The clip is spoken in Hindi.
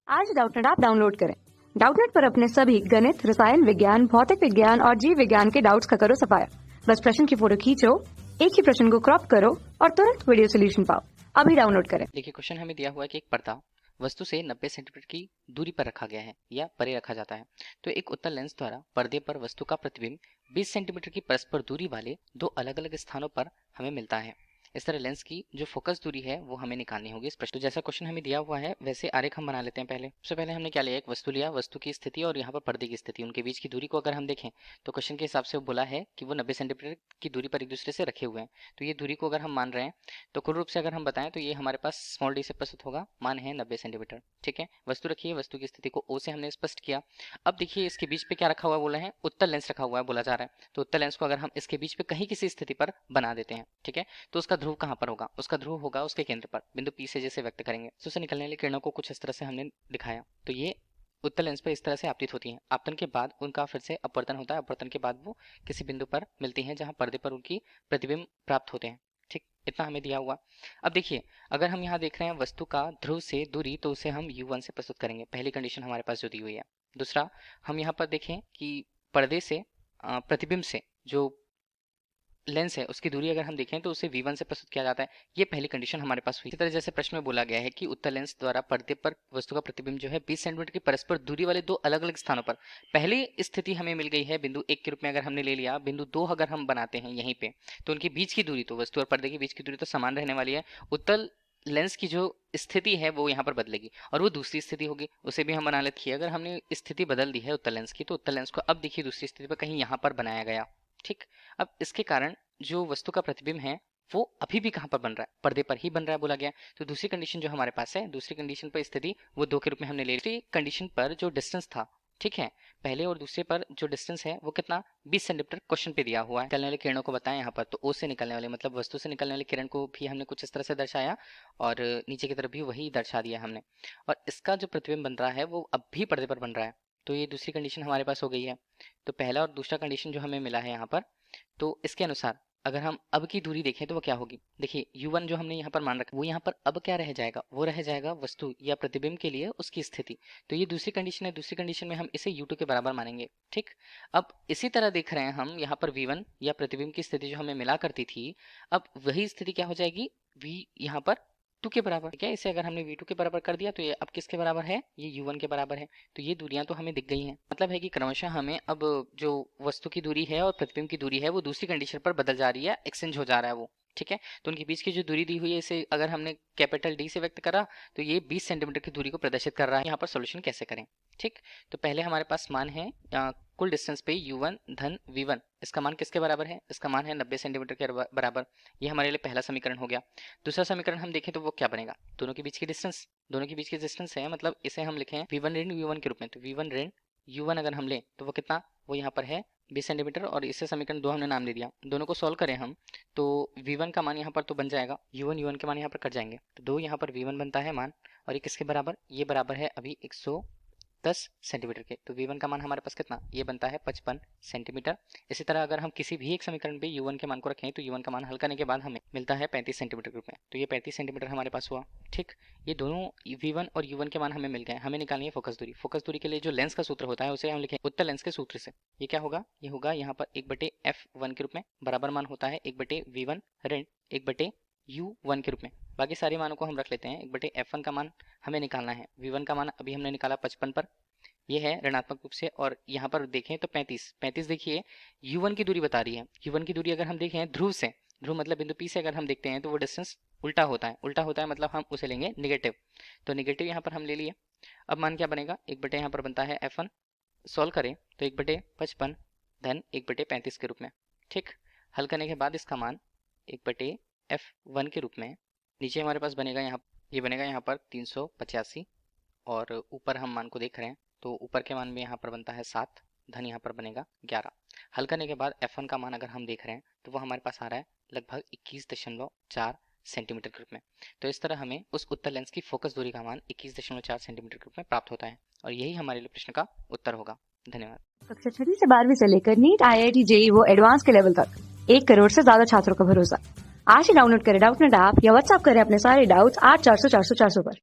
आज डाउटनेट ऐप डाउनलोड करें। डाउटनेट पर अपने सभी गणित, रसायन विज्ञान, भौतिक विज्ञान और जीव विज्ञान के डाउट्स का करो सफाया। बस प्रश्न की फोटो खींचो, एक ही प्रश्न को क्रॉप करो और तुरंत वीडियो सोल्यूशन पाओ। अभी डाउनलोड करें। देखिए, क्वेश्चन हमें दिया हुआ है कि एक पर्दा वस्तु से 90 सेंटीमीटर की दूरी पर रखा गया है या परे रखा जाता है। तो एक उत्तल लेंस द्वारा पर्दे पर वस्तु का प्रतिबिंब 20 सेंटीमीटर की परस्पर दूरी वाले दो अलग अलग स्थानों पर हमें मिलता है। इस तरह लेंस की जो फोकस दूरी है वो हमें निकालनी होगी इस प्रश्न। तो जैसा क्वेश्चन हमें दिया हुआ है वैसे आरेख हम बना लेते हैं। पहले सबसे पहले हमने क्या लिया, एक वस्तु लिया, वस्तु की स्थिति और यहाँ पर पर्दे की स्थिति, उनके बीच की दूरी को अगर हम देखें तो क्वेश्चन के हिसाब से वो बोला है कि वो 90 सेंटीमीटर की दूरी पर एक दूसरे से रखे हुए हैं। तो ये दूरी को अगर हम मान रहे हैं तो कुल रूप से अगर हम बताएं तो ये हमारे पास स्मॉल डी से प्रस्तुत होगा, मान है 90 सेंटीमीटर। ठीक है, वस्तु रखी है, वस्तु की स्थिति को ओ से हमने स्पष्ट किया। अब देखिए इसके बीच पे क्या रखा हुआ बोला है, उत्तल लेंस रखा हुआ है बोला जा रहा है। तो उत्तल लेंस को अगर हम इसके बीच पे कहीं किसी स्थिति पर बना देते हैं, ठीक है, तो उसका ध्रुव कहाँ पर होगा, उसका ध्रुव होगा उसके केंद्र पर, बिंदु पी से जैसे व्यक्त करेंगे। तो उससे निकलने वाली किरणों को कुछ इस तरह से हमने दिखाया। तो ये उत्तल लेंस पर इस तरह से आपतित होती हैं। आपतन के बाद उनका फिर से अपवर्तन होता है, अपवर्तन के बाद वो किसी बिंदु पर मिलती हैं जहां पर्दे पर उनकी प्रतिबिंब प्राप्त होते हैं। ठीक, इतना हमें दिया हुआ। अब देखिए अगर हम यहाँ देख रहे हैं वस्तु का ध्रुव से दूरी, तो उसे हम u1 से प्रस्तुत करेंगे, पहली कंडीशन हमारे पास जो दी हुई है। दूसरा, हम यहाँ पर देखें कि पर्दे से प्रतिबिंब से जो लेंस है उसकी दूरी अगर हम देखें तो उसे v1 से प्रस्तुत किया जाता है। ये पहली कंडीशन हमारे पास हुई। इसी तरह जैसे प्रश्न में बोला गया है कि उत्तल लेंस द्वारा पर्दे पर वस्तु का प्रतिबिंब जो है 20 सेंटीमीटर की परस्पर दूरी वाले दो अलग अलग स्थानों पर, पहली स्थिति हमें मिल गई है बिंदु 1 के रूप में अगर हमने ले लिया, बिंदु 2 अगर हम बनाते हैं यहीं पे तो उनके बीच की दूरी, तो वस्तु और पर्दे के बीच की दूरी तो समान रहने वाली है। उत्तल लेंस की जो स्थिति है वो यहाँ पर बदलेगी और वो दूसरी स्थिति होगी, उसे भी हम बना लेते हैं। अगर हमने स्थिति बदल दी है उत्तल लेंस की, तो उत्तल लेंस को अब देखिए दूसरी स्थिति पर कहीं यहाँ पर बनाया गया। ठीक, अब इसके कारण जो वस्तु का प्रतिबिंब है वो अभी भी कहाँ पर बन रहा है, पर्दे पर ही बन रहा है बोला गया। तो दूसरी कंडीशन जो हमारे पास है, दूसरी कंडीशन पर स्थिति वो 2 के रूप में हमने ले ली। दूसरी कंडीशन पर जो डिस्टेंस था, ठीक है, पहले और दूसरे पर जो डिस्टेंस है वो कितना, 20 सेंटीमीटर क्वेश्चन पे दिया हुआ है। निकलने वाली किरणों को बताएं यहाँ पर, तो ओ से निकलने वाले मतलब वस्तु से निकलने वाली किरण को भी हमने कुछ इस तरह से दर्शाया और नीचे की तरफ भी वही दर्शा दिया हमने। और इसका जो प्रतिबिंब बन रहा है वो अब भी पर्दे पर बन रहा है। तो ये दूसरी कंडीशन हमारे पास हो गई है। तो पहला और दूसरा कंडीशन जो हमें मिला है यहाँ पर, तो इसके अनुसार अगर हम अब की दूरी देखें तो वो क्या होगी, देखिए u1 जो हमने यहाँ पर मान रखा वो यहाँ पर अब क्या रह जाएगा, वो रह जाएगा वस्तु या प्रतिबिंब के लिए उसकी स्थिति। तो ये दूसरी कंडीशन है, दूसरी कंडीशन में हम इसे u2 के बराबर मानेंगे। ठीक, अब इसी तरह देख रहे हैं हम यहाँ पर v1 या प्रतिबिंब की स्थिति जो हमें मिला करती थी, अब वही स्थिति क्या हो जाएगी, v यहाँ पर 2 के बराबर। ठीक है, इसे अगर हमने v2 के बराबर कर दिया तो ये अब किसके बराबर है, ये u1 के बराबर है। तो ये दूरियां तो हमें दिख गई हैं। मतलब है कि क्रमशः हमें अब जो वस्तु की दूरी है और प्रतिबिंब की दूरी है वो दूसरी कंडीशन पर बदल जा रही है, एक्सचेंज हो जा रहा है वो। ठीक है, तो उनके बीच की जो दूरी दी हुई है इसे अगर हमने कैपिटल डी से व्यक्त करा तो ये 20 सेंटीमीटर की दूरी को प्रदर्शित कर रहा है। यहाँ पर सोल्यूशन कैसे करें, ठीक, तो पहले हमारे पास मान है कुल डिस्टेंस पे u1 धन v1, इसका मान किसके बराबर है, इसका मान है 90 सेंटीमीटर के बराबर। ये हमारे लिए पहला समीकरण हो गया। दूसरा समीकरण हम देखें तो वो क्या बनेगा, दोनों के बीच की डिस्टेंस, दोनों के बीच की डिस्टेंस है मतलब इसे हम लिखें v1 ऋण v1 के रूप में। तो v1 ऋण u1 अगर हम लें तो वो कितना, वो यहाँ पर है 20 सेंटीमीटर और इससे समीकरण 2 हमने नाम दे दिया। दोनों को सॉल्व करें हम तो v1 का मान यहाँ पर तो बन जाएगा, u1 के मान यहाँ पर कट जाएंगे तो 2 यहाँ पर v1 बनता है मान, और ये किसके बराबर, ये बराबर है अभी 110 सेंटीमीटर के। तो v1 का मान हमारे पास कितना, ये बनता है 55 सेंटीमीटर। इसी तरह अगर हम किसी भी एक समीकरण पे u1 के मान को रखें तो u1 का मान हल करने के बाद हमें मिलता है 35 सेंटीमीटर के रूप में। तो ये 35 सेंटीमीटर हमारे पास हुआ। ठीक, ये दोनों v1 और u1 के मान हमें मिल गए। हमें निकालनी है फोकस दूरी। फोकस दूरी के लिए जो लेंस का सूत्र होता है उसे हम लिखें उत्तल लेंस के सूत्र से। ये क्या होगा, ये होगा यहाँ पर 1/f1 के रूप में, बराबर मान होता है 1/v1 ऋण 1/u1 के रूप में। बाकी सारे मानों को हम रख लेते हैं। 1/f1 का मान हमें निकालना है, v1 का मान अभी हमने निकाला 55 पर, ये है ऋणात्मक रूप से, और यहाँ पर देखें तो 35 देखिए u1 की दूरी बता रही है। u1 की दूरी अगर हम देखें ध्रुव से, ध्रुव मतलब बिंदु P से अगर हम देखते हैं तो वो डिस्टेंस उल्टा होता है, उल्टा होता है मतलब हम उसे लेंगे निगेटिव। तो निगेटिव यहाँ पर हम ले लिए। अब मान क्या बनेगा, 1/, यहाँ पर बनता है f1, सॉल्व करें तो 1/55 धन 1/35 के रूप में। ठीक, हल करने के बाद इसका मान 1/f1 के रूप में, नीचे हमारे पास बनेगा यहाँ, ये बनेगा यहाँ पर 385 और ऊपर हम मान को देख रहे हैं तो ऊपर के मान में यहाँ पर बनता है 7 धन यहाँ पर बनेगा 11। हल करने के बाद f1 का मान अगर हम देख रहे हैं तो वो हमारे पास आ रहा है लगभग 21.4 सेंटीमीटर के रूप में। तो इस तरह हमें उस उत्तल लेंस की फोकस दूरी का मान 21.4 सेंटीमीटर के रूप में प्राप्त होता है और यही हमारे लिए प्रश्न का उत्तर होगा। धन्यवाद। कक्षा 6 से 12वीं से लेकर नीट, IIT, JEE वो एडवांस के लेवल तक 1 करोड़ से ज्यादा छात्रों का भरोसा। आज ही डाउनलोड करें डाउटनेट ऐप या व्हाट्सएप करें अपने सारे डाउट्स 8400 400 400 पर।